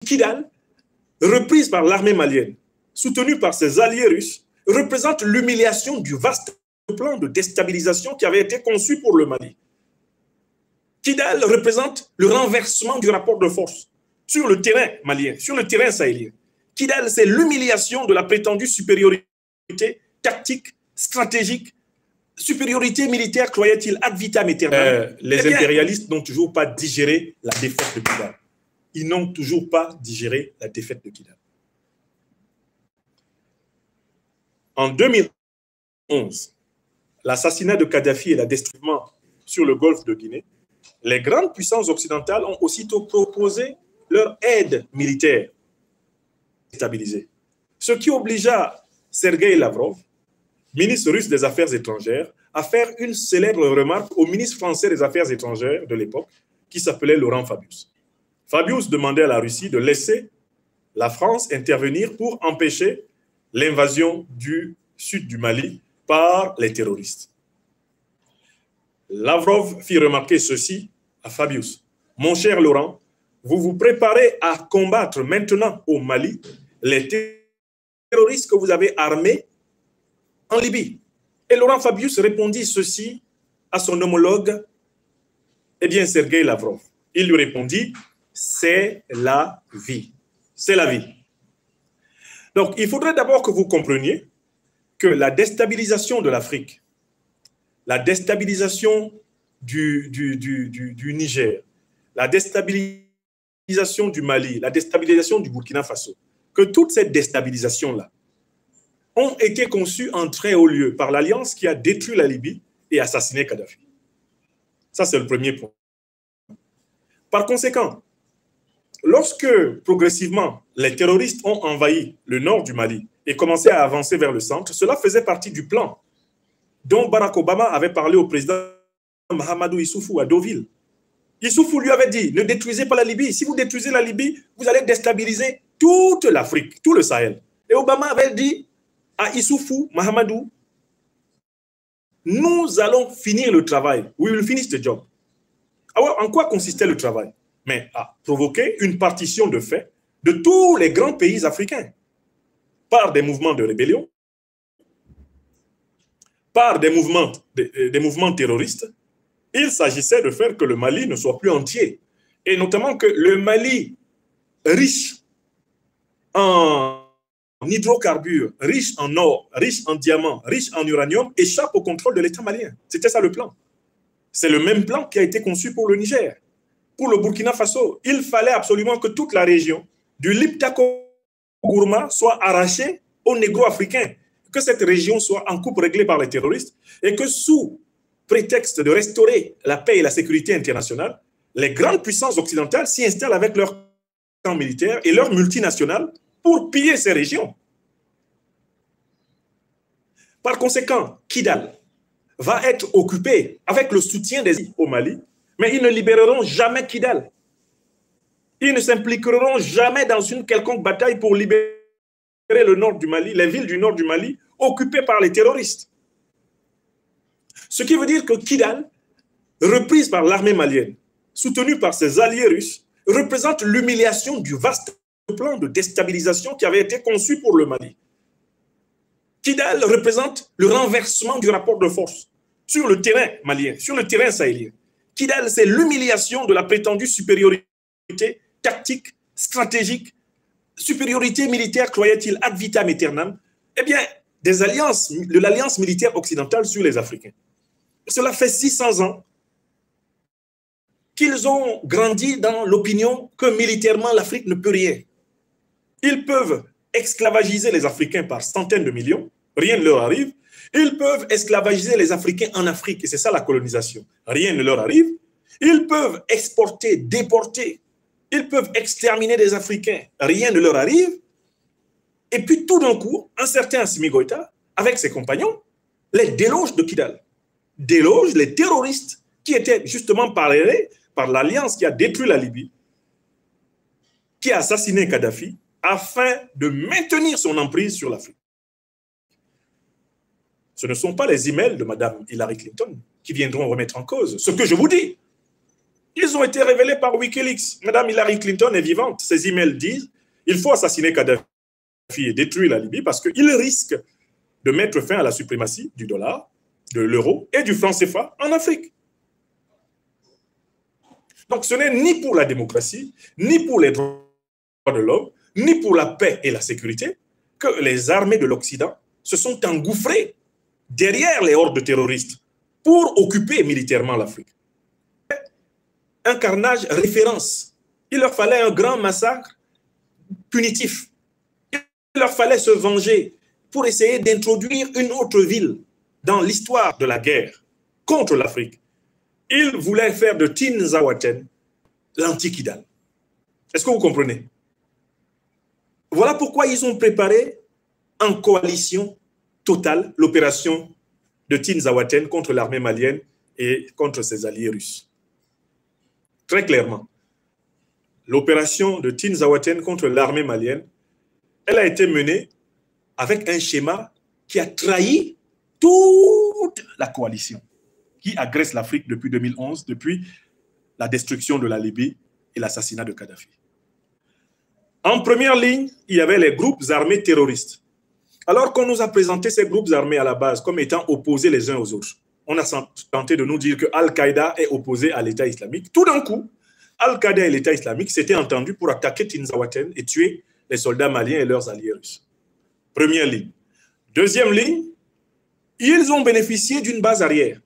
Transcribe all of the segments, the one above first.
Kidal, reprise par l'armée malienne, soutenue par ses alliés russes, représente l'humiliation du vaste plan de déstabilisation qui avait été conçu pour le Mali. Kidal représente le renversement du rapport de force sur le terrain malien, sur le terrain sahélien. Kidal, c'est l'humiliation de la prétendue supériorité tactique, stratégique, supériorité militaire, croyait-il, ad vitam aeternam. Les impérialistes n'ont toujours pas digéré la défaite de Kidal. Ils n'ont toujours pas digéré la défaite de Kidal. En 2011, l'assassinat de Kadhafi et la destruction sur le golfe de Guinée, les grandes puissances occidentales ont aussitôt proposé leur aide militaire stabilisée. Ce qui obligea Sergueï Lavrov, ministre russe des Affaires étrangères, à faire une célèbre remarque au ministre français des Affaires étrangères de l'époque, qui s'appelait Laurent Fabius. Fabius demandait à la Russie de laisser la France intervenir pour empêcher l'invasion du sud du Mali par les terroristes. Lavrov fit remarquer ceci à Fabius. « Mon cher Laurent, vous vous préparez à combattre maintenant au Mali les terroristes que vous avez armés en Libye. » Et Laurent Fabius répondit ceci à son homologue, eh bien, Sergueï Lavrov. Il lui répondit, c'est la vie. C'est la vie. Donc, il faudrait d'abord que vous compreniez que la déstabilisation de l'Afrique, la déstabilisation du Niger, la déstabilisation du Mali, la déstabilisation du Burkina Faso, que toute cette déstabilisation-là ont été conçues en très haut lieu par l'alliance qui a détruit la Libye et assassiné Kadhafi. Ça, c'est le premier point. Par conséquent, lorsque progressivement les terroristes ont envahi le nord du Mali et commencé à avancer vers le centre, cela faisait partie du plan dont Barack Obama avait parlé au président Mahamadou Issoufou à Deauville. Issoufou lui avait dit, ne détruisez pas la Libye. Si vous détruisez la Libye, vous allez déstabiliser toute l'Afrique, tout le Sahel. Et Obama avait dit à Issoufou, Mahamadou, nous allons finir le travail. We will finish the job. Alors, en quoi consistait le travail? Mais à provoquer une partition de fait de tous les grands pays africains par des mouvements de rébellion, par des mouvements terroristes. Il s'agissait de faire que le Mali ne soit plus entier. Et notamment que le Mali, riche en hydrocarbures, riche en or, riche en diamants, riche en uranium, échappe au contrôle de l'État malien. C'était ça le plan. C'est le même plan qui a été conçu pour le Niger. Pour le Burkina Faso, il fallait absolument que toute la région du Liptako-Gourma soit arrachée aux négro-africains, que cette région soit en coupe réglée par les terroristes et que sous prétexte de restaurer la paix et la sécurité internationale, les grandes puissances occidentales s'y installent avec leurs camps militaires et leurs multinationales pour piller ces régions. Par conséquent, Kidal va être occupé avec le soutien des îles au Mali, mais ils ne libéreront jamais Kidal. Ils ne s'impliqueront jamais dans une quelconque bataille pour libérer le nord du Mali, les villes du nord du Mali, occupées par les terroristes. Ce qui veut dire que Kidal, reprise par l'armée malienne, soutenue par ses alliés russes, représente l'humiliation du vaste plan de déstabilisation qui avait été conçu pour le Mali. Kidal représente le renversement du rapport de force sur le terrain malien, sur le terrain sahélien. Kidal, c'est l'humiliation de la prétendue supériorité tactique, stratégique, supériorité militaire, croyait-il, ad vitam aeternam, eh bien, de l'alliance militaire occidentale sur les Africains. Cela fait 600 ans qu'ils ont grandi dans l'opinion que militairement, l'Afrique ne peut rien. Ils peuvent esclavagiser les Africains par centaines de millions, rien ne leur arrive. Ils peuvent esclavagiser les Africains en Afrique, et c'est ça la colonisation. Rien ne leur arrive. Ils peuvent exporter, déporter. Ils peuvent exterminer des Africains. Rien ne leur arrive. Et puis tout d'un coup, un certain Assimi Goïta, avec ses compagnons, les déloge de Kidal. Déloge les terroristes qui étaient justement parlés par l'alliance qui a détruit la Libye, qui a assassiné Kadhafi, afin de maintenir son emprise sur l'Afrique. Ce ne sont pas les emails de Mme Hillary Clinton qui viendront remettre en cause ce que je vous dis. Ils ont été révélés par Wikileaks. Madame Hillary Clinton est vivante. Ses emails disent il faut assassiner Kadhafi et détruire la Libye parce qu'il risque de mettre fin à la suprématie du dollar, de l'euro et du franc CFA en Afrique. Donc ce n'est ni pour la démocratie, ni pour les droits de l'homme, ni pour la paix et la sécurité que les armées de l'Occident se sont engouffrées derrière les hordes terroristes pour occuper militairement l'Afrique. Un carnage référence. Il leur fallait un grand massacre punitif. Il leur fallait se venger pour essayer d'introduire une autre ville dans l'histoire de la guerre contre l'Afrique. Ils voulaient faire de Tinzaouaten l'anti-Kidal. Est-ce que vous comprenez? Voilà pourquoi ils ont préparé en coalition totale l'opération de Tinzaouaten contre l'armée malienne et contre ses alliés russes. Très clairement, l'opération de Tinzaouaten contre l'armée malienne, elle a été menée avec un schéma qui a trahi toute la coalition qui agresse l'Afrique depuis 2011, depuis la destruction de la Libye et l'assassinat de Kadhafi. En première ligne, il y avait les groupes armés terroristes. Alors qu'on nous a présenté ces groupes armés à la base comme étant opposés les uns aux autres, on a tenté de nous dire que Al-Qaïda est opposé à l'État islamique. Tout d'un coup, Al-Qaïda et l'État islamique s'étaient entendus pour attaquer Tinzaouaten et tuer les soldats maliens et leurs alliés russes. Première ligne. Deuxième ligne, ils ont bénéficié d'une base arrière.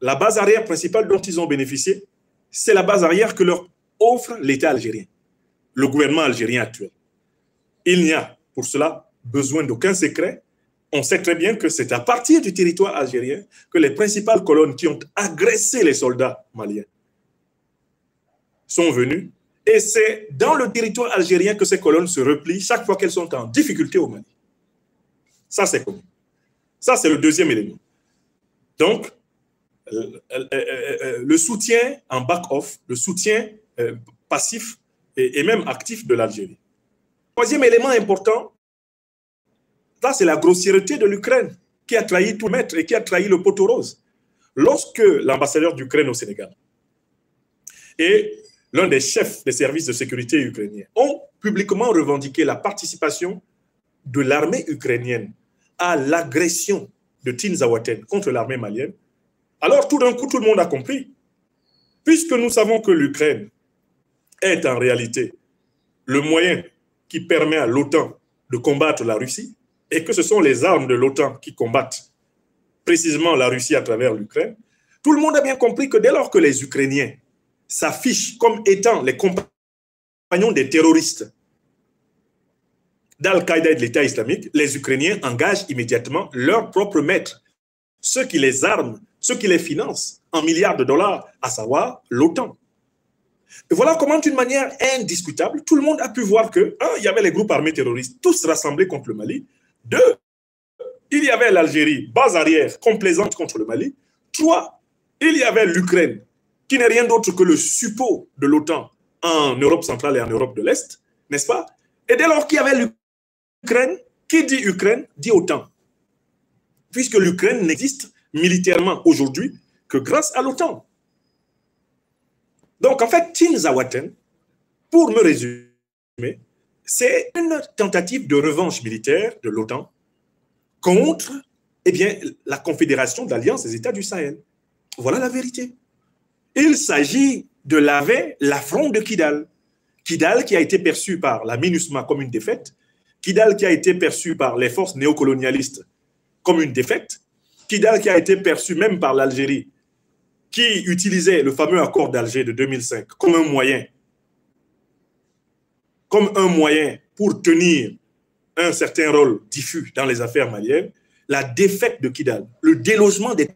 La base arrière principale dont ils ont bénéficié, c'est la base arrière que leur offre l'État algérien, le gouvernement algérien actuel. Il n'y a pour cela besoin d'aucun secret. On sait très bien que c'est à partir du territoire algérien que les principales colonnes qui ont agressé les soldats maliens sont venues. Et c'est dans le territoire algérien que ces colonnes se replient chaque fois qu'elles sont en difficulté au Mali. Ça, c'est connu. Ça, c'est le deuxième élément. Donc, le soutien en back-off, le soutien passif et même actif de l'Algérie. Troisième élément important, là, c'est la grossièreté de l'Ukraine qui a trahi tout maître et qui a trahi le poteau rose. Lorsque l'ambassadeur d'Ukraine au Sénégal et l'un des chefs des services de sécurité ukrainiens ont publiquement revendiqué la participation de l'armée ukrainienne à l'agression de Tinzaouaten contre l'armée malienne, alors tout d'un coup, tout le monde a compris. Puisque nous savons que l'Ukraine est en réalité le moyen qui permet à l'OTAN de combattre la Russie et que ce sont les armes de l'OTAN qui combattent précisément la Russie à travers l'Ukraine, tout le monde a bien compris que dès lors que les Ukrainiens s'affichent comme étant les compagnons des terroristes d'Al-Qaïda et de l'État islamique, les Ukrainiens engagent immédiatement leurs propres maîtres, ceux qui les arment, ceux qui les financent en milliards de dollars, à savoir l'OTAN. Et voilà comment, d'une manière indiscutable, tout le monde a pu voir que, un, il y avait les groupes armés terroristes, tous rassemblés contre le Mali. Deux, il y avait l'Algérie, base arrière, complaisante contre le Mali. Trois, il y avait l'Ukraine, qui n'est rien d'autre que le suppôt de l'OTAN en Europe centrale et en Europe de l'Est, n'est-ce pas? Et dès lors qu'il y avait l'Ukraine, qui dit Ukraine, dit OTAN. Puisque l'Ukraine n'existe militairement aujourd'hui que grâce à l'OTAN. Donc, en fait, Tinzaouaten, pour me résumer, c'est une tentative de revanche militaire de l'OTAN contre la Confédération d'Alliance des États du Sahel. Voilà la vérité. Il s'agit de laver l'affront de Kidal. Kidal qui a été perçu par la MINUSMA comme une défaite, Kidal qui a été perçu par les forces néocolonialistes comme une défaite, Kidal qui a été perçu même par l'Algérie, qui utilisait le fameux accord d'Alger de 2005 comme un moyen pour tenir un certain rôle diffus dans les affaires maliennes, la défaite de Kidal, le délogement des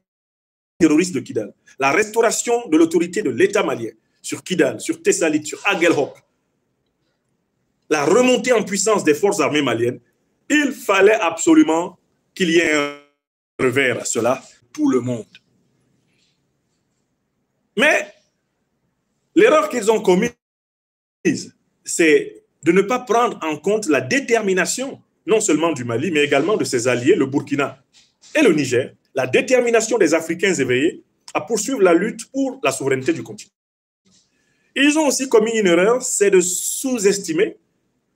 terroristes de Kidal, la restauration de l'autorité de l'État malien sur Kidal, sur Tessalit, sur Aguelhok, la remontée en puissance des forces armées maliennes, il fallait absolument qu'il y ait un revers à cela, tout le monde. Mais l'erreur qu'ils ont commise, c'est de ne pas prendre en compte la détermination, non seulement du Mali, mais également de ses alliés, le Burkina et le Niger, la détermination des Africains éveillés à poursuivre la lutte pour la souveraineté du continent. Ils ont aussi commis une erreur, c'est de sous-estimer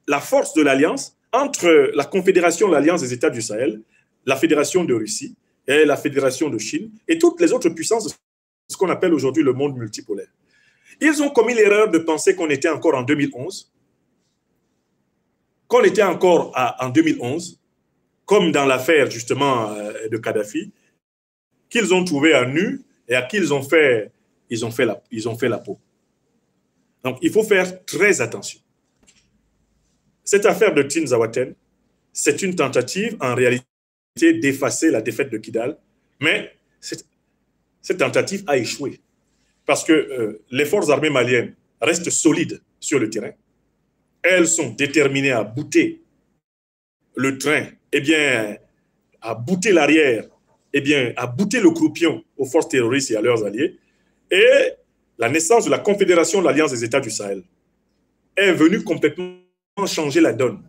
la force de l'alliance entre la Confédération, l'Alliance des États du Sahel, la Fédération de Russie et la Fédération de Chine et toutes les autres puissances de ce qu'on appelle aujourd'hui le monde multipolaire. Ils ont commis l'erreur de penser qu'on était encore en 2011, comme dans l'affaire justement de Kadhafi, qu'ils ont trouvé à nu et à qui ils ont fait la peau. Donc, il faut faire très attention. Cette affaire de Tinzaouaten, c'est une tentative, en réalité, d'effacer la défaite de Kidal, mais cette tentative a échoué parce que les forces armées maliennes restent solides sur le terrain. Elles sont déterminées à bouter le train, à bouter l'arrière, à bouter le croupion aux forces terroristes et à leurs alliés. Et la naissance de la Confédération de l'Alliance des États du Sahel est venue complètement changer la donne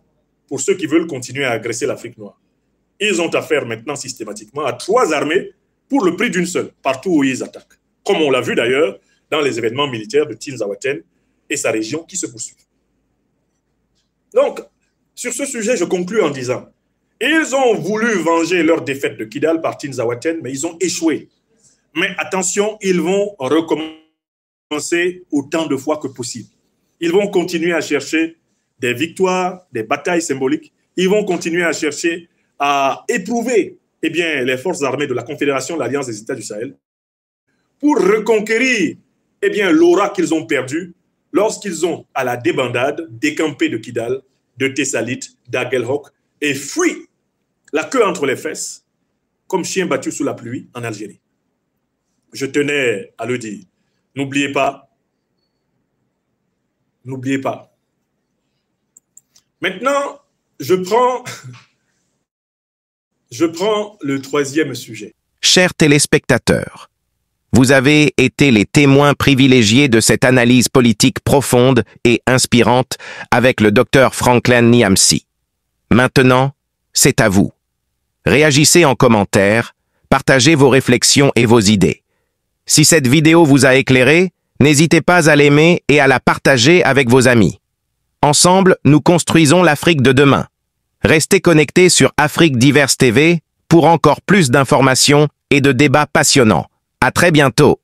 pour ceux qui veulent continuer à agresser l'Afrique noire. Ils ont affaire maintenant systématiquement à 3 armées pour le prix d'une seule, partout où ils attaquent. Comme on l'a vu d'ailleurs dans les événements militaires de Tinzaouaten et sa région qui se poursuivent. Donc, sur ce sujet, je conclus en disant, ils ont voulu venger leur défaite de Kidal par Tinzaouaten, mais ils ont échoué. Mais attention, ils vont recommencer autant de fois que possible. Ils vont continuer à chercher des victoires, des batailles symboliques. Ils vont continuer à chercher à éprouver les forces armées de la Confédération de l'Alliance des États du Sahel pour reconquérir l'aura qu'ils ont perdue lorsqu'ils ont, à la débandade, décampé de Kidal, de Tessalit, d'Aguelhok et fui la queue entre les fesses comme chien battu sous la pluie en Algérie. Je tenais à le dire. N'oubliez pas. N'oubliez pas. Maintenant, je prends le 3e sujet. Chers téléspectateurs, vous avez été les témoins privilégiés de cette analyse politique profonde et inspirante avec le Dr Franklin Nyamsi. Maintenant, c'est à vous. Réagissez en commentaire, partagez vos réflexions et vos idées. Si cette vidéo vous a éclairé, n'hésitez pas à l'aimer et à la partager avec vos amis. Ensemble, nous construisons l'Afrique de demain. Restez connectés sur Afrique Diverse TV pour encore plus d'informations et de débats passionnants. À très bientôt.